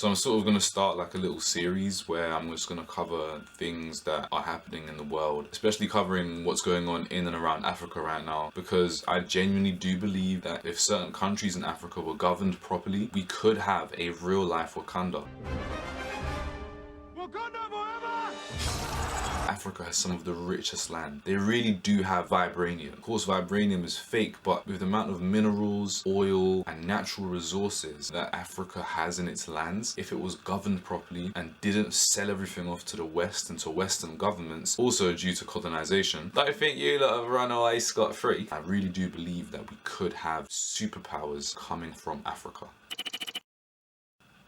So I'm sort of going to start like a little series where I'm just going to cover things that are happening in the world, especially covering what's going on in and around Africa right now, because I genuinely do believe that if certain countries in Africa were governed properly, we could have a real life Wakanda. Africa has some of the richest land. They really do have vibranium. Of course, vibranium is fake, but with the amount of minerals, oil, and natural resources that Africa has in its lands, if it was governed properly and didn't sell everything off to the West and to Western governments, also due to colonization, I think you lot have run away scot-free. I really do believe that we could have superpowers coming from Africa.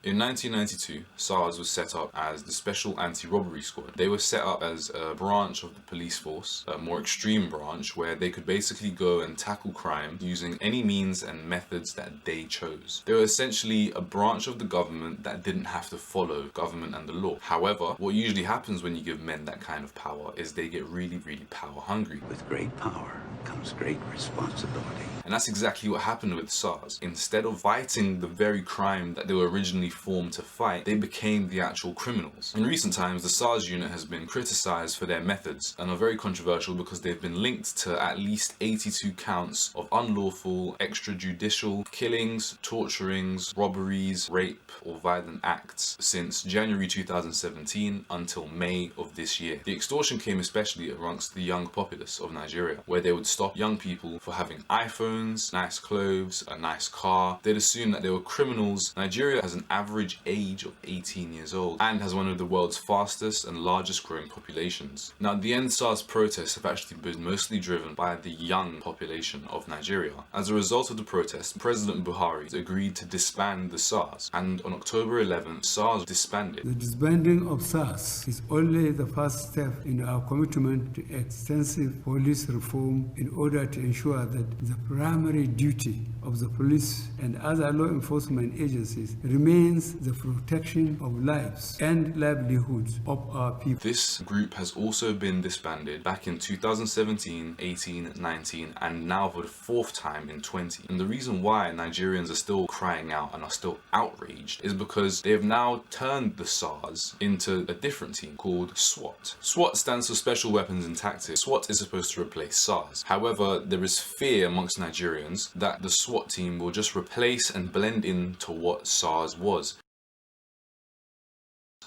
In 1992, SARS was set up as the Special Anti-Robbery Squad. They were set up as a branch of the police force, a more extreme branch where they could basically go and tackle crime using any means and methods that they chose. They were essentially a branch of the government that didn't have to follow government and the law. However, what usually happens when you give men that kind of power is they get really, really power hungry. With great power comes great responsibility. And that's exactly what happened with SARS. Instead of fighting the very crime that they were originally formed to fight, they became the actual criminals. In recent times, the SARS unit has been criticized for their methods and are very controversial because they've been linked to at least 82 counts of unlawful, extrajudicial killings, torturings, robberies, rape, or violent acts since January 2017 until May of this year. The extortion came especially amongst the young populace of Nigeria, where they would stop young people for having iPhones, nice clothes, a nice car. They'd assume that they were criminals. Nigeria has an average age of 18 years old and has one of the world's fastest and largest growing populations. Now, the ENDSARS protests have actually been mostly driven by the young population of Nigeria. As a result of the protest, President Buhari agreed to disband the SARS, and on October 11th, SARS disbanded. The disbanding of SARS is only the first step in our commitment to extensive police reform in order to ensure that the primary duty of the police and other law enforcement agencies remains the protection of lives and livelihoods of our people. This group has also been disbanded back in 2017, 18, 19, and now for the fourth time in 20. And the reason why Nigerians are still crying out and are still outraged is because they have now turned the SARS into a different team called SWAT. SWAT stands for Special Weapons and Tactics. SWAT is supposed to replace SARS. However, there is fear amongst Nigerians that the SWAT team will just replace and blend into what SARS was.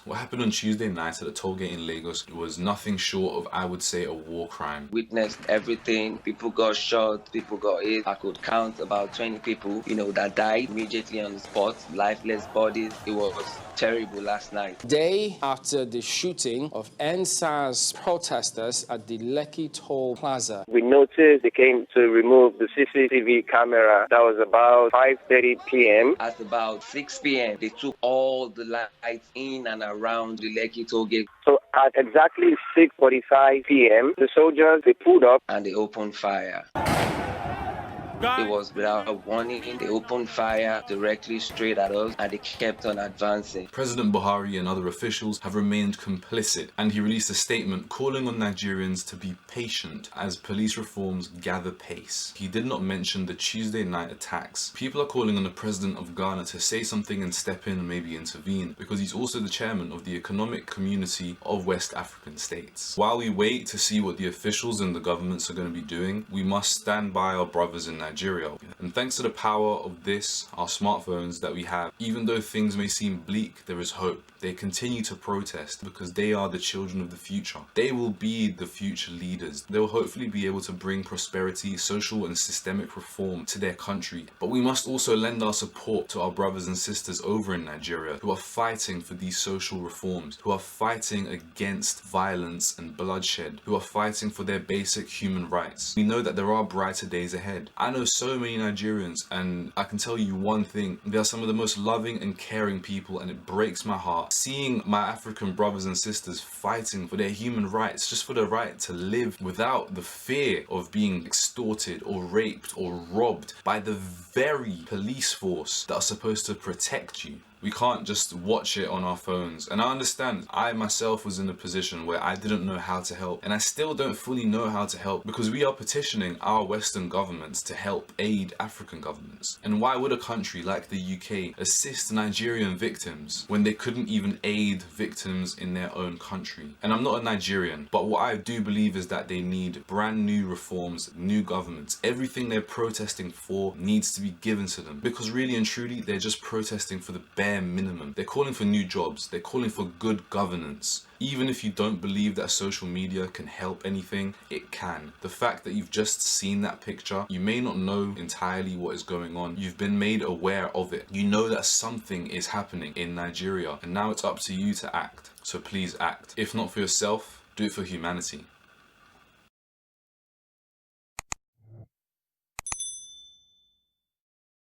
What happened on Tuesday night at the toll gate in Lagos was nothing short of, I would say, a war crime. Witnessed everything. People got shot, people got hit. I could count about 20 people, that died immediately on the spot. Lifeless bodies. It was terrible last night. Day after the shooting of ENDSARS protesters at the Lekki Toll Plaza. We noticed they came to remove the CCTV camera. That was about 5:30 p.m. At about 6 p.m., they took all the lights in and around the Lekki toll gate. So at exactly 6:45 p.m., the soldiers, they pulled up and they opened fire. It was without warning. They opened fire directly straight at us and they kept on advancing. President Buhari and other officials have remained complicit, and he released a statement calling on Nigerians to be patient as police reforms gather pace. He did not mention the Tuesday night attacks. People are calling on the president of Ghana to say something and step in and maybe intervene, because he's also the chairman of the Economic Community of West African States. While we wait to see what the officials and the governments are going to be doing, we must stand by our brothers in Nigeria. And thanks to the power of our smartphones that we have, even though things may seem bleak, there is hope. They continue to protest because they are the children of the future. They will be the future leaders. They will hopefully be able to bring prosperity, social and systemic reform to their country. But we must also lend our support to our brothers and sisters over in Nigeria who are fighting for these social reforms, who are fighting against violence and bloodshed, who are fighting for their basic human rights. We know that there are brighter days ahead. I know so many Nigerians, and I can tell you one thing: they are some of the most loving and caring people, and it breaks my heart seeing my African brothers and sisters fighting for their human rights, just for the right to live without the fear of being extorted or raped or robbed by the very police force that are supposed to protect you. We can't just watch it on our phones. And I understand, I myself was in a position where I didn't know how to help, and I still don't fully know how to help, because we are petitioning our Western governments to help aid African governments. And why would a country like the UK assist Nigerian victims when they couldn't even aid victims in their own country? And I'm not a Nigerian, but what I do believe is that they need brand new reforms, new governments. Everything they're protesting for needs to be given to them, because really and truly they're just protesting for the bare minimum. They're calling for new jobs, they're calling for good governance. Even if you don't believe that social media can help anything, it can. The fact that you've just seen that picture, you may not know entirely what is going on. You've been made aware of it. You know that something is happening in Nigeria, and now it's up to you to act. So please act. If not for yourself, do it for humanity.